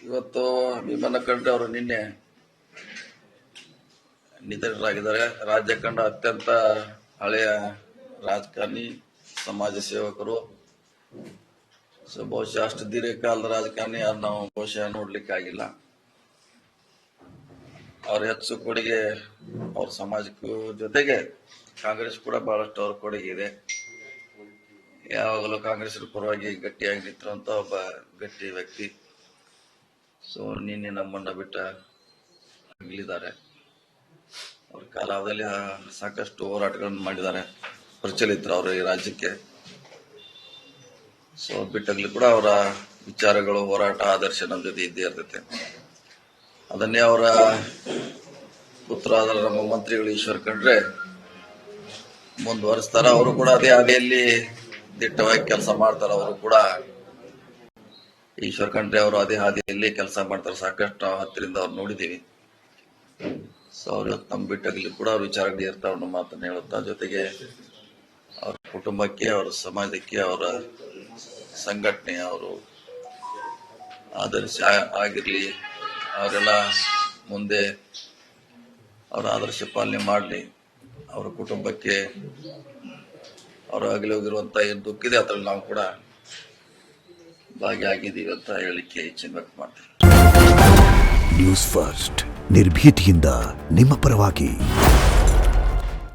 ಇವತ್ತು ವಿಮಾನ ಖಂಡ್ರೆ ಅವರು ನಿನ್ನೆ ನಿಧನರಾಗಿದ್ದಾರೆ. ರಾಜ್ಯ ಕಂಡ ಅತ್ಯಂತ ಹಳೆಯ ರಾಜಕಾರಣಿ, ಸಮಾಜ ಸೇವಕರು. ಬಹುಶಃ ಅಷ್ಟು ದೀರ್ಘಕಾಲದ ರಾಜಕಾರಣಿ ನಾವು ಬಹುಶಃ ನೋಡ್ಲಿಕ್ಕೆ ಆಗಿಲ್ಲ. ಅವ್ರ ಹೆಚ್ಚು ಕೊಡುಗೆ ಅವ್ರ ಸಮಾಜಕ್ಕೂ ಜೊತೆಗೆ ಕಾಂಗ್ರೆಸ್ ಕೂಡ ಬಹಳಷ್ಟು ಅವ್ರ ಕೊಡುಗೆ ಇದೆ. ಯಾವಾಗಲೂ ಕಾಂಗ್ರೆಸ್ ಪರವಾಗಿ ಗಟ್ಟಿಯಾಗಿ ನಿಂತಿರುವಂತ ಒಬ್ಬ ಗಟ್ಟಿ ವ್ಯಕ್ತಿ. ನಿನ್ನೆ ನಮ್ಮನ್ನ ಬಿಟ್ಟ ಅಗಲಿದ್ದಾರೆ. ಅವ್ರ ಕಾಲಾವಧಿಯಲ್ಲಿ ಸಾಕಷ್ಟು ಹೋರಾಟಗಳನ್ನು ಮಾಡಿದ್ದಾರೆ, ಪ್ರಚಲಿತರು ಅವರು ಈ ರಾಜ್ಯಕ್ಕೆ. ಬಿಟ್ಟಾಗ್ಲಿ ಕೂಡ ಅವರ ವಿಚಾರಗಳು, ಹೋರಾಟ, ಆದರ್ಶ ನಮ್ಮ ಜೊತೆ ಇದ್ದೇ ಇರ್ತೈತೆ. ಅದನ್ನೇ ಅವರ ಪುತ್ರ ನಮ್ಮ ಮಂತ್ರಿಗಳು ಈಶ್ವರ್ ಖಂಡ್ರೆ ಮುಂದುವರಿಸ್ತಾರ. ಅವರು ಕೂಡ ಅದೇ ಹಾದಿಯಲ್ಲಿ ದಿಟ್ಟವಾಗಿ ಕೆಲಸ ಮಾಡ್ತಾರೆ. ಅವರು ಕೂಡ ಈಶ್ವರ್ ಖಂಡ್ರೆ ಅವರು ಅದೇ ಹಾದಿಯಲ್ಲಿ ಕೆಲಸ ಮಾಡ್ತಾರೆ. ಸಾಕಷ್ಟು ನಾವು ಹತ್ತಿರಿಂದ ಅವ್ರು ನೋಡಿದೀವಿ. ಅವ್ರು ನಮ್ಮ ಬಿಟ್ಟಾಗಲಿ ಕೂಡ ಅವ್ರ ವಿಚಾರಗಳು ಇರ್ತಾವ ನಮ್ಮ ಮಾತನ್ನ ಹೇಳುತ್ತಾ, ಜೊತೆಗೆ ಅವ್ರ ಕುಟುಂಬಕ್ಕೆ, ಅವರ ಸಮಾಜಕ್ಕೆ, ಅವರ ಸಂಘಟನೆ, ಅವರು ಆದರ್ಶ ಆಗಿರ್ಲಿ, ಅವರೆಲ್ಲ ಮುಂದೆ ಅವರ ಆದರ್ಶ ಪಾಲನೆ ಮಾಡಲಿ. ಅವರ ಕುಟುಂಬಕ್ಕೆ ಅವರು ಆಗಲಿ ಹೋಗಿರುವಂತ ಏನು ದುಃಖಿದೆ ಅದ್ರಲ್ಲಿ ನಾವು ಕೂಡ ಭಾಗಿಯಾಗಿದ್ದೀವಿ ಅಂತ ಹೇಳಿಕೆ ಇಚ್ಛೆ ವ್ಯಕ್ತ ಮಾಡ್ತೀವಿ. ನ್ಯೂಸ್ ಫಸ್ಟ್, ನಿರ್ಭೀತಿಯಿಂದ ನಿಮ್ಮ ಪರವಾಗಿ.